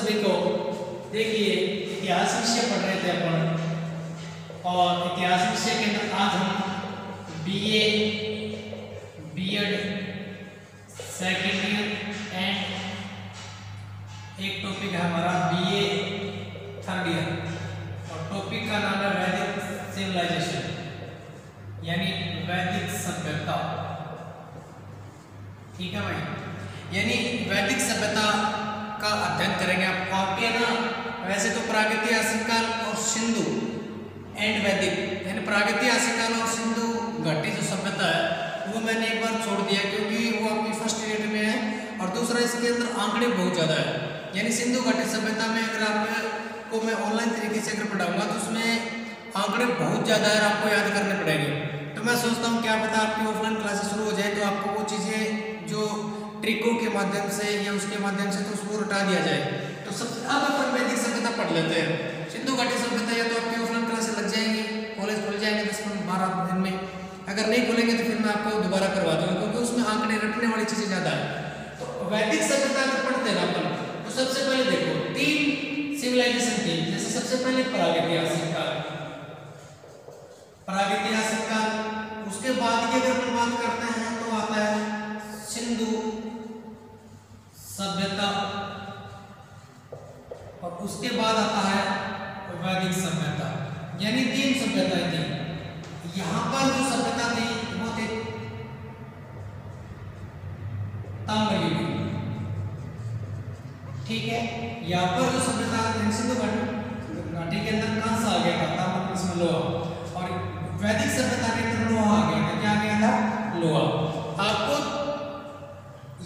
सभी को। देखिए इतिहास विषय पढ़ रहे थे अपन, और इतिहास विषय के अंदर आज हम BA, BEd, second year and एक टॉपिक है हमारा बीए थर्ड ईयर, और टॉपिक का नाम है वैदिक सिविलाइजेशन यानी वैदिक सभ्यता। ठीक है भाई, यानी वैदिक सभ्यता का अध्ययन करेंगे आप। आपके ना वैसे तो प्रागैतिहासिक काल और सिंधु एंड वैदिक, यानी प्रागैतिहासिक काल और सिंधु घाटी जो सभ्यता है वो मैंने एक बार छोड़ दिया क्योंकि वो आपकी फर्स्ट यूनिट में है, और दूसरा इसके अंदर आंकड़े बहुत ज़्यादा है। यानी सिंधु घाटी सभ्यता में अगर आपको मैं ऑनलाइन तरीके से अगर पढ़ाऊंगा तो उसमें आंकड़े बहुत ज़्यादा है, आपको याद करने पड़ेंगे। तो मैं सोचता हूँ क्या पता आपकी ऑफलाइन क्लासेस शुरू हो जाए तो आपको वो चीज़ें जो ट्रिकों के माध्यम से या उसके माध्यम से तो उसको हटा दिया जाए। तो सबसे अब अपन वैदिक सभ्यता पढ़ लेते हैं। सिंधु घाटी सभ्यता या तो आपकी ऑफलाइन क्लासेस लग जाएंगी, कॉलेज खुल जाएंगे 10-12 दिन में। अगर नहीं खुलेंगे तो फिर मैं आपको दोबारा करवा दूंगा क्योंकि उसमें आंकड़े रटने वाली चीज़ें ज़्यादा है। तो वैदिक सभ्यता अगर पढ़ते हैं अपन तो सबसे पहले देखो 3 सिविलाइजेशन थी। जैसे सबसे पहले प्रागैतिहासिक काल, प्रागैतिहासिक काल, उसके बाद की अगर अपन बात करते हैं तो आता है सिंधु सभ्यता, और उसके बाद आता है वैदिक सभ्यता। यानी 3 सभ्यताएं थी। यहां पर जो सभ्यता थी वो थे ताम्रयुग। ठीक है, यहाँ पर जो सभ्यता सिंधु घाटी के अंदर कंस आ गया था, ताम्र इसमें लोहा, और वैदिक सभ्यता के अंदर लोहा आ गया था। क्या आ गया था? लोहा। आपको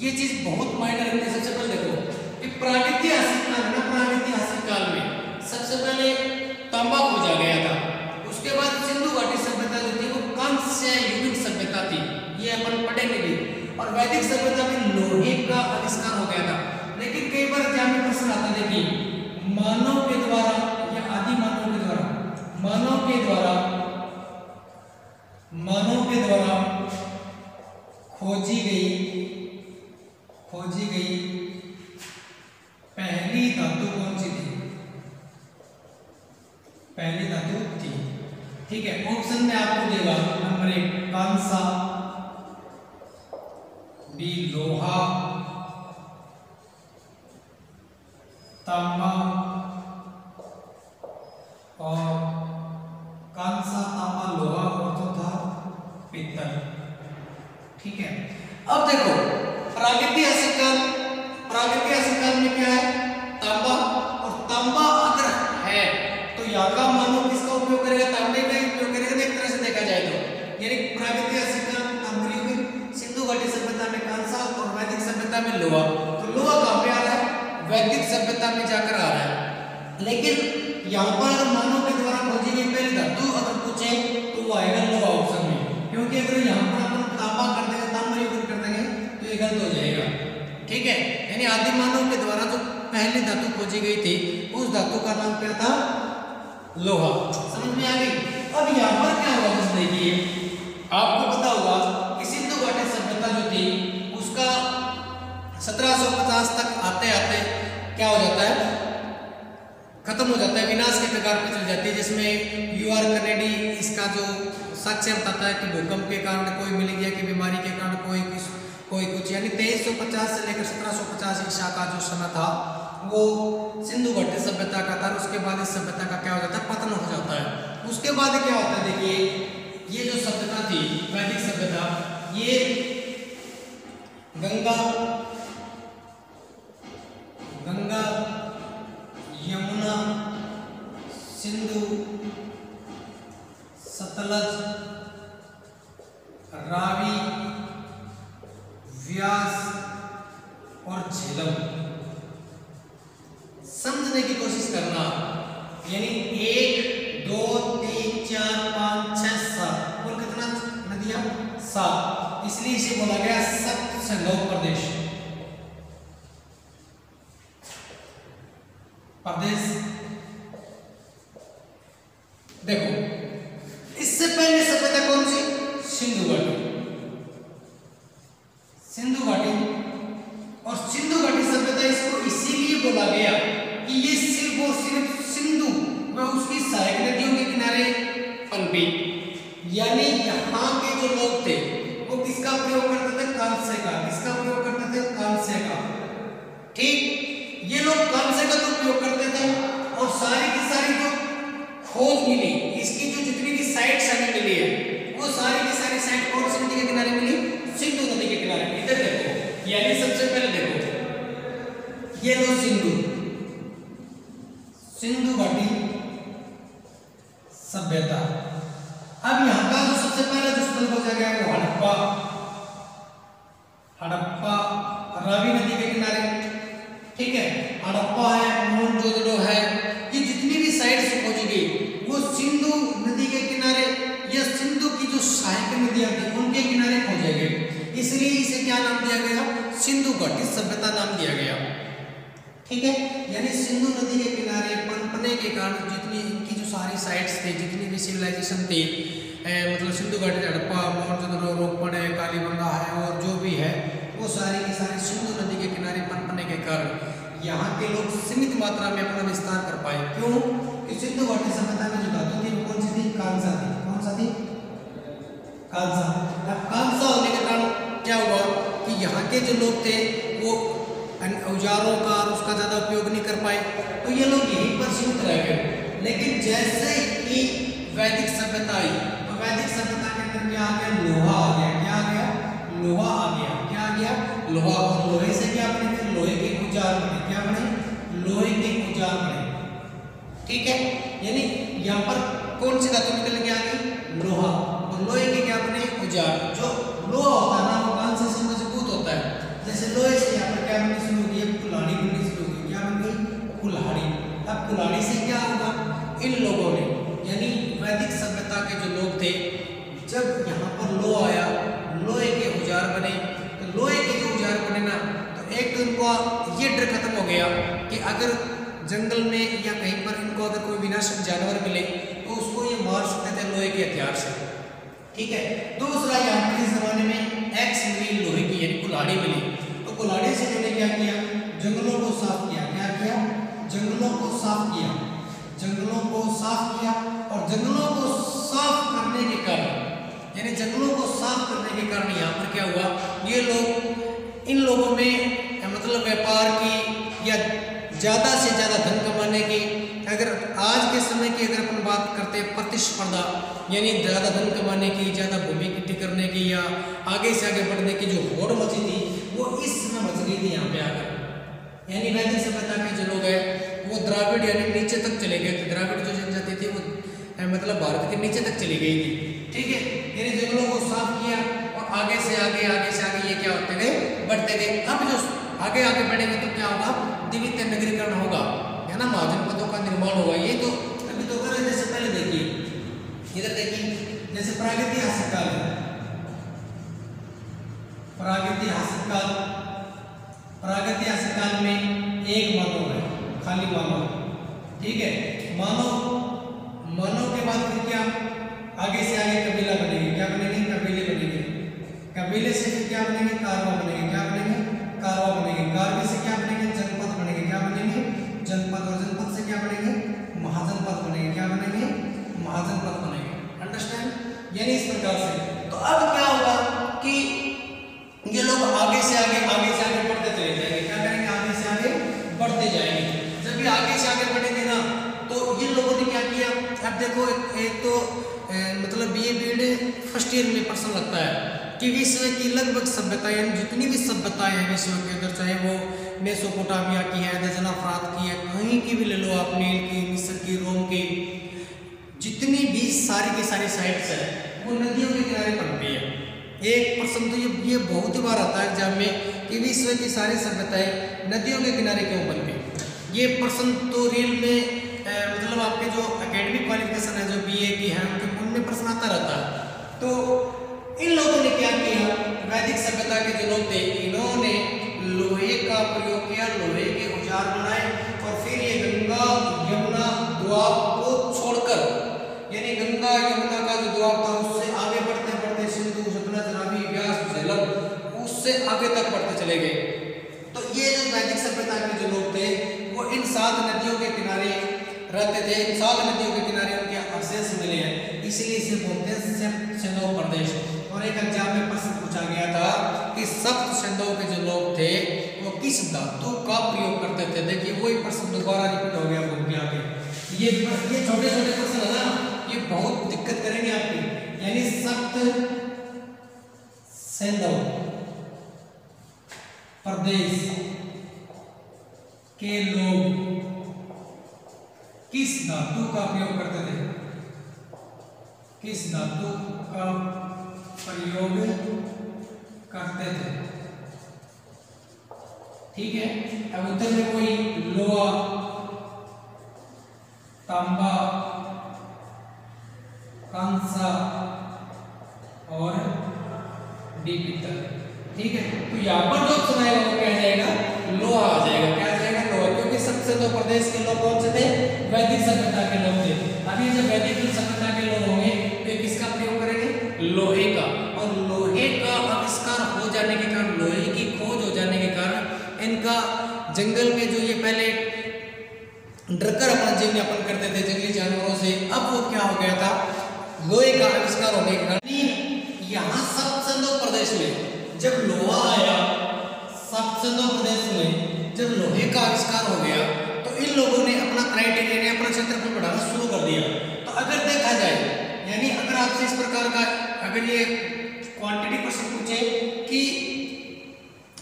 ये चीज बहुत मायने रखती है। सबसे पहले देखो कि प्रागैतिहासिक काल में, प्रागैतिहासिक काल में सबसे पहले तांबा खोजा गया था। उसके बाद सिंधु घाटी सभ्यता जो थी वो कांस्य युगिक सभ्यता थी, ये अपन पढ़ेंगे भी। और वैदिक सभ्यता में लोहे का आविष्कार हो गया था। लेकिन कई बार एग्जाम में प्रश्न आता है कि मानव के द्वारा या आदि मानव के द्वारा, मानव के द्वारा खोजी गई पहली धातु कौन सी थी? पहली धातु थी। ठीक है, ऑप्शन में आपको देगा नंबर 1 कांसा, बी लोहा, तांबा, और कांसा, तांबा, लोहा और चौथा पीतल। ठीक है, अब देखो प्रागैतिहासिक काल में क्या है? तांबा, और तांबा अगर है तो यहाँ का मानव किसका उपयोग करेगा? तांबे का ही उपयोग करेगा। एक तरह से देखा जाए तो यानी प्रागैतिहासिक काल ताम्रयुग, सिंधु घाटी सभ्यता में कांसा और वैदिक सभ्यता में लोहा। तो लोहा कहाँ पे आ रहा है? वैदिक सभ्यता में जाकर आ रहा है। लेकिन यहाँ पर अगर मानव के द्वारा खोजी गई पहली धातु अगर पूछे तो वो आएगा लोहा ऑप्शन में, क्योंकि अगर यहाँ पर अपन तांबा कर देंगे, ताम्रयुग कर देंगे तो ये गलत हो जाएगा। ठीक है, यानी आदि मानव के द्वारा जो पहली धातु खोजी गई थी उस धातु का नाम क्या था? लोहा। समझ में आ गई? अब यहाँ पर क्या हुआ? देखिए आपको पता होगा कि सिंधु घाटी सभ्यता जो थी उसका 1750 तक आते आते क्या हो जाता है? खत्म हो जाता है, विनाश के कगार पर चल जाती है। जिसमें यूआर कैनेडी इसका जो साक्ष्य बताता है कि भूकंप के कारण, कोई मिलेरिया की बीमारी के कारण, कोई कुछ, यानी 2350 से लेकर 1750 ईसा का जो समय था वो सिंधु घाटी सभ्यता का था। उसके बाद इस सभ्यता का क्या हो जाता है? पतन हो जाता है। उसके बाद क्या होता है? देखिए ये जो सभ्यता थी वैदिक सभ्यता, ये गंगा, यमुना, सिंधु, सतलज, रावी, व्यास और झेलम। समझने की कोशिश करना, यानी 1 2 3 4 5 6 7 और कितना नदियां? 7। इसलिए इसे बोला गया सप्त सिंधु प्रदेश। देखो इससे पहले सभ्यता कौन सी? सिंधु घाटी। सिंधु घाटी, और सिंधु घाटी सभ्यता इसको इसीलिए बोला गया वह उसकी सहायक नदियों के किनारे पनपी। यानी यहाँ के जो लोग थे वो किसका प्रयोग करते थे? कांस्य का। किसका प्रयोग करते थे? कांस्य का। ठीक, ये लोग कांस्य का तो प्रयोग करते थे और सारी की सारी जो खोज मिली, इसकी जो जितनी भी साइट्स हमें मिली है वो सारी की सारी साइट कौन सी नदी के किनारे मिली? सिंधु नदी के किनारे। इधर देखो, यानी सबसे पहले देखो ये लो सिंधु घाटी सभ्यता। अब यहाँ का जो सबसे पहला जो स्थल खोजा गया वो हड़प्पा रावी नदी के किनारे। ठीक है, हड़प्पा है, मोहनजोदड़ो है, ये जितनी भी साइट्स खोजी गई वो सिंधु नदी के किनारे या सिंधु की जो सहायक नदियां थी उनके किनारे खोजे गए। इसलिए इसे क्या नाम दिया गया? सिंधु घाटी सभ्यता नाम दिया गया। ठीक है, यानी सिंधु नदी के किनारे पनपने के कारण जितनी इनकी जो सारी साइट्स थी, जितनी भी सिविलाइजेशन थी, मतलब सिंधु घाटी, हड़प्पा, मोहनजोदड़ो, रोपड़ है, कालीबंगा है और जो भी है वो सारी की सारी सिंधु नदी के किनारे पनपने के कारण यहाँ के लोग सीमित मात्रा में अपना विस्तार कर पाए। क्यों? कि सिंधु घाटी सभ्यता में जो धातु थी वो कौन सी थी? कांसा थी। कौन सा थी? कांसा। अब कांसा होने के कारण क्या हुआ कि यहाँ के जो लोग थे वो औजारों का और उसका ज्यादा उपयोग नहीं कर पाए, तो ये लोग यहीं पर सीमित रह गए। लेकिन जैसे ही वैदिक सभ्यता आई तो वैदिक सभ्यता के अंदर क्या आ गया? लोहा आ गया। क्या आ गया? लोहा आ गया। क्या आ गया? लोहा। और लोहे से क्या बने? फिर लोहे के औजार बने। क्या बने? लोहे के औजार बने। ठीक है, यानी यहाँ पर कौन सी धातु निकल के आ गई? लोहा। और लोहे के क्या बने? औजार। जो लोहा होता है ना वो कांसे से मजबूत होता है। जैसे लोहे से यहाँ पर क्या बननी शुरू होगी? कुल्हाड़ी बननी शुरू होगी। क्या बन गई? कुल्हाड़ी। अब कुल्हाड़ी से क्या होगा? इन लोगों ने, यानी वैदिक सभ्यता के जो लोग थे, जब यहाँ पर लोहा आया, लोहे के औजार बने। तो लोहे के जो औजार बने ना, तो एक तो इनको ये डर खत्म हो गया कि अगर जंगल में या कहीं पर इनको अगर कोई विनाशक जानवर मिले तो उसको ये मार सकते थे लोहे के हथियार से। ठीक है, दूसरा यहाँ पर इस जमाने में एक्स मिली लोहे की, यानी कुल्हाड़ी मिली। तो कुल्हाड़ी से उन्होंने क्या किया? जंगलों को साफ किया। क्या किया? जंगलों को साफ किया। जंगलों को साफ किया और जंगलों को साफ करने के कारण, यानी जंगलों को साफ करने के कारण यहाँ पर क्या हुआ? ये लोग, इन लोगों में मतलब व्यापार की या ज़्यादा से ज़्यादा धन कमाने की, अगर आज के समय की अगर अपन बात करते हैं प्रतिस्पर्धा, यानी ज़्यादा धन कमाने की, ज़्यादा भूमि इकट्ठी करने की या आगे से आगे बढ़ने की जो होड़ मची थी वो इस समय मच गई थी यहाँ पे आकर। यानी वैदिक सभ्यता के जो लोग हैं वो द्राविड़ यानी नीचे तक चले गए थे। द्राविड़ जो जनजाति थी वो मतलब भारत के नीचे तक चली गई थी। ठीक है, यानी जंगलों को साफ किया और आगे से आगे ये क्या होते गए? बढ़ते गए। अब जो आगे आगे बढ़ेंगे तो क्या होगा? द्वितीय नगरीकरण होगा, है ना, महाजनपदों का निर्माण होगा। ये तो अभी तो कर, जैसे पहले देखिए, इधर देखिए, जैसे प्रागैतिहासिक काल है, प्रागैतिहासिक काल में एक मानव है, खाली मानव। ठीक है, मानव के बाद फिर क्या? आगे से आगे कबीला बनेंगे। क्या बनेंगे? कबीले बनेंगे। कबीले से फिर क्या बनेंगे? कारवा बनेंगे। क्या बनेंगे? कारवा बनेंगे। कारवे से क्या बनेंगे? जनपद बनेंगे। क्या बनेंगे? जनपद। और जनपद से क्या बनेंगे? महाजनपद बनेंगे। क्या बनेंगे? महाजनपद बनेंगे। अंडरस्टैंड? यानी इस प्रकार से। तो अब क्या होगा कि ये लोग आगे से आगे बढ़ते चले जाएंगे। क्या करेंगे? आगे से आगे बढ़ते जाएंगे। जब ये आगे से आगे बढ़ेंगे ना तो इन लोगों ने क्या किया? अब देखो, एक तो मतलब बीए बीएड फर्स्ट ईयर में पर्सन लगता है कि विश्व की लगभग सभ्यताएं, जितनी भी सभ्यताएं हैं विश्व के अंदर, चाहे वो मेसोपोटामिया की है, दजनाफ्रात की है, कहीं की भी ले लो आप, नील की, मिस्र की, रोम की, जितनी भी सारी की सारी साइट्स है वो नदियों के किनारे पनपी है। एक प्रश्न तो ये बहुत ही बार आता है एग्जाम में कि विश्व की सारी सभ्यताएं नदियों के किनारे क्यों पनपी। ये प्रश्न तो रियल में मतलब आपके जो एकेडमिक क्वालिफिकेशन है जो बीए की है उनमें प्रश्न आता रहता है। तो इन लोगों ने क्या किया? वैदिक सभ्यता के जो लोग थे इन्होंने लोहे का प्रयोग किया, लोहे के औजार बनाए और फिर ये गंगा यमुना द्वाब को छोड़कर, यानी गंगा यमुना का जो द्वाब था उससे आगे बढ़ते बढ़ते सिंधु, सतलज, रावी, व्यास, झेलम, उससे आगे तक बढ़ते चले गए। तो ये जो वैदिक सभ्यता के जो लोग थे वो इन 7 नदियों के किनारे रहते थे, इन 7 नदियों के किनारे उनके अवशेष मिले हैं, इसलिए इसे बोलते हैं सिंधु प्रदेश। और एक एग्जाम में प्रश्न पूछा गया था कि सप्त सिंधु के जो लोग थे वो किस धातु का प्रयोग करते थे। देखिए वही प्रश्न दोबारा रिपीट हो गया बोल के आगे। ये छोटे छोटे प्रश्न है ना, ये बहुत दिक्कत करेंगे आपकी। यानी सप्त सिंधु प्रदेश के लोग किस धातु का प्रयोग करते थे, किस धातु का प्रयोग करते थे। ठीक है, अब उत्तर में कोई लोहा, तांबा, कांसा और पीतल। ठीक है, तो यहाँ पर जो ऑप्शन आएगा वो क्या जाएगा, लोहा आ जाएगा। क्या जाएगा, लोहा, क्योंकि सबसे तो प्रदेश के लोग कौन से थे, वैदिक सभ्यता के लोग थे। अभी जब वैदिक सभ्यता के लोग होंगे तो किसका प्रयोग करेंगे, लोहे का। और लोहे का आविष्कार हो जाने के कारण, लोहे की खोज हो जाने के कारण इनका जंगल में जो ये पहले डरकर अपना जीवन यापन करते थे जंगली जानवरों से, अब वो क्या हो गया था, लोहे का आविष्कार होने के कारण यहाँ सप्त सिंधु प्रदेश में जब लोहा आया, सप्त सिंधु प्रदेश में जब लोहे का आविष्कार हो गया तो इन लोगों ने अपना क्राइटेरिया ने अपना क्षेत्रफल बढ़ाना शुरू कर दिया। तो अगर देखा जाए, यानी अगर आपसे इस प्रकार का अगर ये क्वांटिटी प्रश्न पूछे कि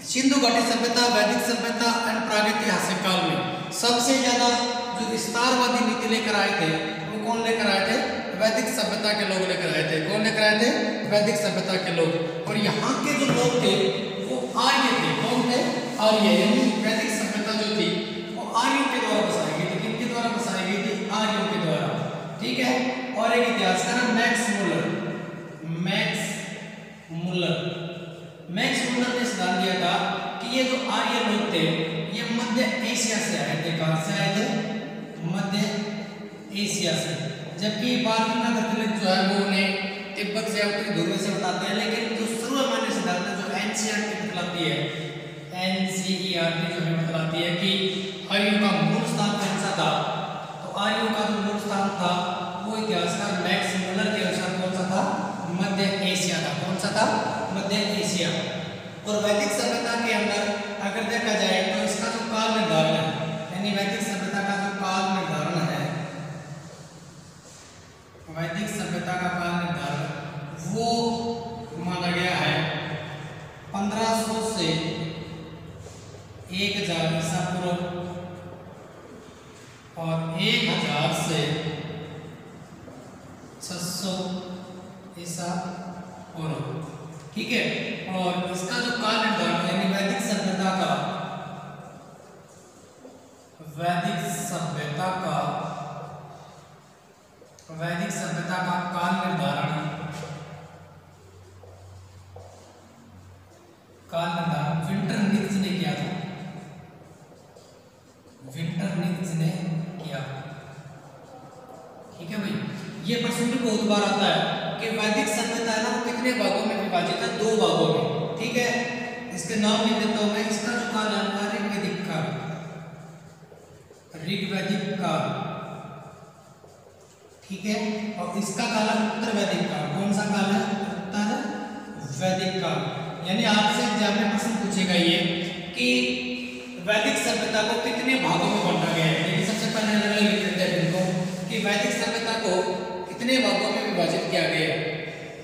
सिंधु घाटी सभ्यता, वैदिक सभ्यता एंड प्रागैतिहासिक काल में सबसे ज्यादा जो विस्तारवादी नीति लेकर आए थे वो कौन लेकर आए थे, वैदिक सभ्यता के लोग लेकर आए थे। कौन लेकर आए थे, वैदिक सभ्यता के लोग। और यहाँ के जो लोग थे वो आर्य थे। कौन थे, आर्य। यानी वैदिक सभ्यता जो थी वो आर्यों के द्वारा बसाई गई थी। किनके द्वारा बसाई गई थी, आर्यों के द्वारा। ठीक है, और एक इतिहासकार है मैक्स मुलर। मैक्स मुलर ने सिद्धांत दिया था कि ये जो आर्य लोग थे ये मध्य एशिया से आए थे। कहां से आए थे, मध्य एशिया से। जबकि बालगंगाधर तिलक जो है वो उन्हें तिब्बत से उत्तरी ध्रुव से बताते हैं, लेकिन जो सर्वमान्य सिद्धांत है जो एनसीईआरटी बतलाती है, एनसीईआरटी जो है बतलाती है कि आर्यों का मूल स्थान कौन सा था, तो आर्यों का जो मूल स्थान था वो इतिहासकार मैक्स मुलर के अनुसार कौन सा था, मध्य एशिया था। कौन सा था, मध्य एशिया। और वैदिक सभ्यता के अंदर अगर देखा जाए तो इसका जो काल निर्धारण है, यानी वैदिक सभ्यता का जो काल निर्धारण है, वैदिक सभ्यता का काल निर्धारण वो माना गया है 1500 से 1000 ईसा पूर्व और 1000 से 600 ईसा पूर्व। ठीक है, और इसका जो काल निर्धारण यानी वैदिक सभ्यता का काल निर्धारण विंटरनित्ज ने किया था। विंटरनित्ज ने किया। ठीक है भाई, ये प्रश्न भी बहुत बार आता है कि वैदिक सभ्यता है ना वो कितने भागों में विभाजित है, 2 भागों में। ठीक है, इसके नाम लिख देता हूं मैं। इसका जो काल है ऋग्वैदिक काल, ऋग्वैदिक काल। ठीक है, और इसका काल है उत्तर वैदिक काल। कौन सा काल है, उत्तर वैदिक काल। यानी आपसे एग्जाम में प्रश्न पूछेगा ये कि वैदिक सभ्यता को कितने भागों में बांटा गया है। लेकिन सबसे पहले अलग लिख देते हैं इनको कि वैदिक सभ्यता को कितने भागों में विभाजित किया गया है।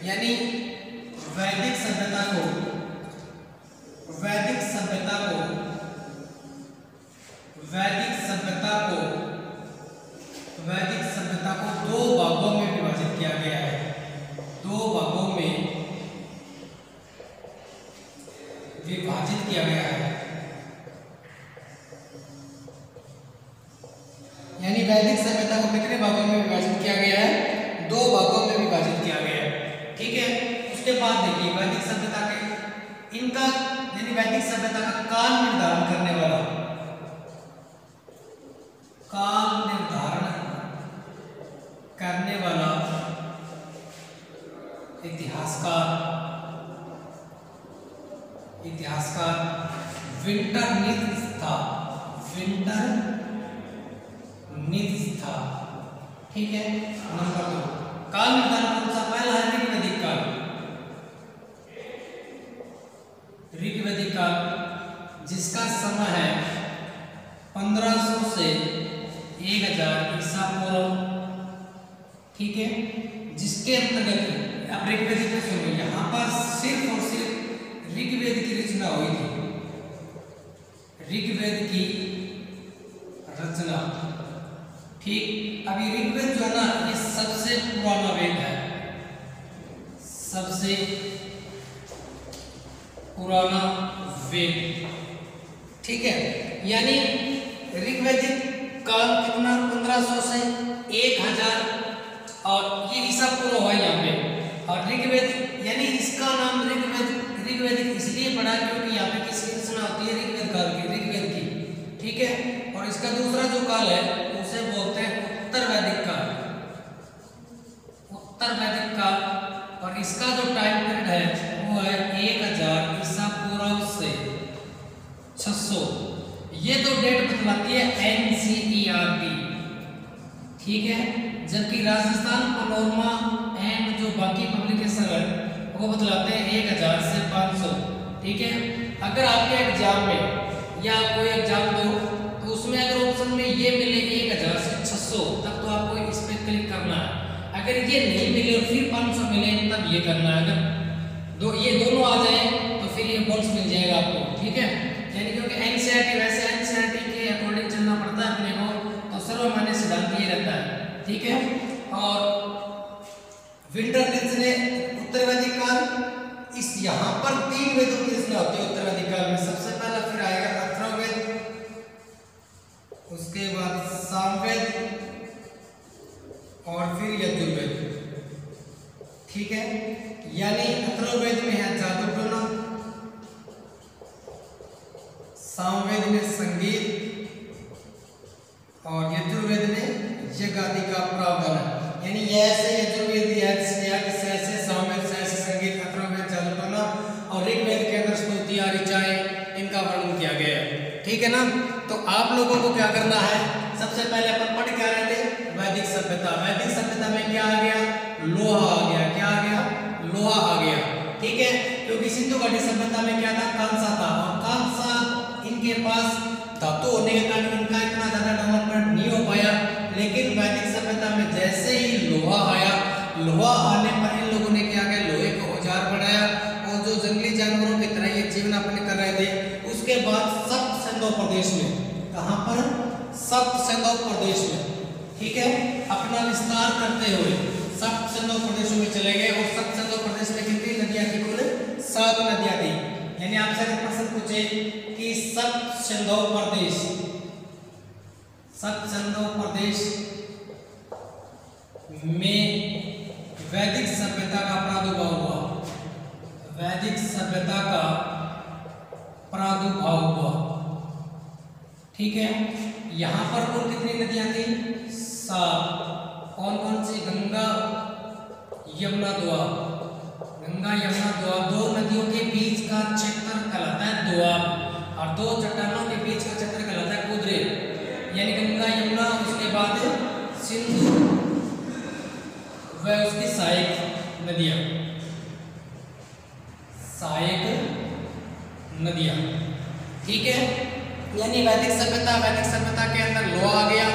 यानी वैदिक सभ्यता को 2 भागों में विभाजित किया गया है। 2 भागों में विभाजित किया गया है। यानी वैदिक सभ्यता को कितने भागों में विभाजित किया गया है, 2 भागों में विभाजित किया गया है। ठीक है, उसके बाद देखिए वैदिक सभ्यता के इनका यानी वैदिक सभ्यता का काल निर्धारण करने वाला इतिहासकार विंटरनित्ज था। ठीक है। नंबर 2 काल निर्धारण कौन सा? पहला है ऋग्वैदिक काल। ऋग्वैदिक काल जिसका समय है 1500 से 1000 ईसा पूर्व, ठीक है। जिसके अंतर्गत अब ऋग्वेद में सुनो, यहाँ पर सिर्फ और सिर्फ ऋग्वेद की रचना हुई थी। ऋग्वेद की रचना, ठीक। अभी ऋग्वेद जो है ना, ये सबसे पुराना वेद है, सबसे पुराना वेद, ठीक है। यानी ऋग्वैदिक काल कितना? 1500 से 1000, और ये ईसा पूर्व हुआ यहाँ पे। और ऋग्वेद यानी इसका नाम ऋग्वैदिक इसलिए पड़ा क्योंकि यहाँ पे किसकी रचना होती है? ऋग्वेद काल की, ऋग्वेद की, ठीक है। और इसका दूसरा जो काल है उसे बोलते हैं उत्तर वैदिक काल, उत्तर वैदिक काल। और इसका जो टाइम पीरियड है वो है 1000 ईसा पूर्व से 600। ये तो डेट बतलाती है NCERT, ठीक है। जबकि राजस्थान पनोरमा एंड जो बाकी पब्लिकेशन है वो बतलाते हैं 1000 से 500, ठीक है। अगर आपके एग्जाम में या कोई एग्जाम दो तो उसमें अगर ऑप्शन में ये मिले 1000 से 600 तब तो आपको इस पे क्लिक करना है। अगर ये नहीं मिले और फिर 500 मिले तब ये करना है। अगर ये दोनों आ जाए तो फिर ये बोनस मिल जाएगा आपको, ठीक है। यानी क्योंकि NCERT वैसे NCERT के अकॉर्डिंग चलना पड़ता है अपने को, तो सर्वमान्य सिद्धांत ये रहता है, ठीक है। और विंटर ने उत्तर वैदिक काल, इस यहाँ पर 3 वेदों की रचना होती है उत्तर वैदिक काल में। सबसे पहला फिर आएगा अथर्ववेद, उसके बाद सामवेद और फिर यजुर्वेद, ठीक है। यानी अथर्ववेद में है जादू टोना, सामवेद में संगीत और यजुर्वेद में यज्ञ आदि का प्रावधान है। यानी ऐसे यजुर्वेद ऐसे सामवेद से ऐसे संगीत, अथर्ववेद जादू टोना और ऋग्वेद के अंदर स्तुतियां ऋचाएं इनका वर्णन किया गया है, ठीक है ना। तो आप लोगों को क्या करना है? सबसे पहले अपन पढ़ क्या रहे थे? वैदिक सभ्यता। वैदिक सभ्यता में क्या आ गया? लोहा आ गया। क्या आ गया? लोहा आ गया, ठीक है। क्योंकि सिंधु घाटी सभ्यता में क्या था? कांसा था, और कांसा इनके पास धातु होने के कारण इनका इतना ज्यादा डेवलपमेंट नहीं हो पाया। लेकिन वैदिक सभ्यता में जैसे ही लोहा आया, लोहा आने पर इन लोगों ने क्या किया? लोहे का औजार बनाया, और जो जंगली जानवरों की तरह ये जीवन यापन कर रहे थे। उसके बाद सप्त सिंधु प्रदेश में, कहां पर? सप्त सिंधु प्रदेश में, ठीक है। अपना विस्तार करते हुए सप्त सिंधु प्रदेशों में चले गए। और सप्त सिंधु प्रदेश में कितनी नदियां थी? कुल 7 नदियां थी। यानी आपसे अगर प्रश्न पूछे कि सप्त सिंधु प्रदेश, सप्त सिंधु प्रदेश में वैदिक सभ्यता का प्रादुर्भाव हुआ, वैदिक सभ्यता का प्रादुर्भाव हुआ, ठीक है। यहां पर कुल कितनी नदियां थी? 7। कौन कौन सी? गंगा, यमुना, दोआब। गंगा, यमुना, दोआब, 2 नदियों के बीच का क्षेत्र कहलाता है दोआब, और 2 चट्टानों के बीच का क्षेत्र कहलाता है कुदरे। यानी गंगा, यमुना, उसके बाद सिंधु व उसकी सहायक नदियां, सहायक नदियां, ठीक है। यानी वैदिक सभ्यता के अंदर लोहा आ गया।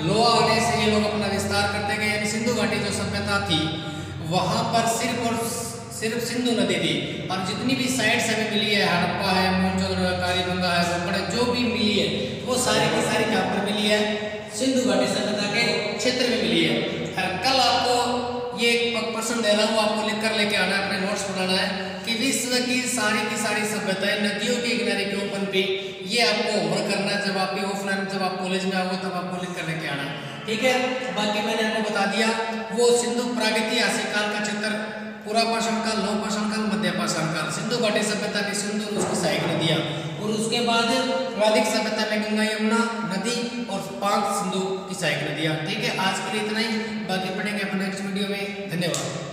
लोहा आने से ये लोग अपना विस्तार करते गए। यानी सिंधु घाटी जो सभ्यता थी वहां पर सिर्फ और सिर्फ सिंधु नदी थी, और जितनी भी साइड्स हमें मिली है, हड़प्पा है, मोहनजोदड़ो है, कालीबंगा है, रोपड़ है, जो भी मिली है वो सारी की सारी कहां पर मिली है? सिंधु घाटी सभ्यता के क्षेत्र में मिली है। कल आपको ये प्रश्न दे रहा हूँ, आपको लिख कर लेके आना है, अपने नोट्स बनाना है कि विश्व की सारी सभ्यताएं नदियों के किनारे क्यों पनपी। ये आपको होमवर्क करना है। जब आपके ऑफलाइन जब आप कॉलेज में आओगे तब आपको लिख कर लेके आना है, ठीक है। बाकी मैंने आपको बता दिया वो सिंधु प्रागैतिहासिक काल का चित्र, पूरा पाषाण काल, नव पाषाण काल, मध्य पाषाण काल, सिंधु घाटी सभ्यता की सिंधु और उसकी सहायक नदियां, और उसके बाद वैदिक सभ्यता में गंगा, यमुना नदी और 5 सिंधु की सहायक नदियां, ठीक है। आज के लिए इतना ही, बाकी पढ़ेंगे अपन नेक्स्ट वीडियो में। धन्यवाद।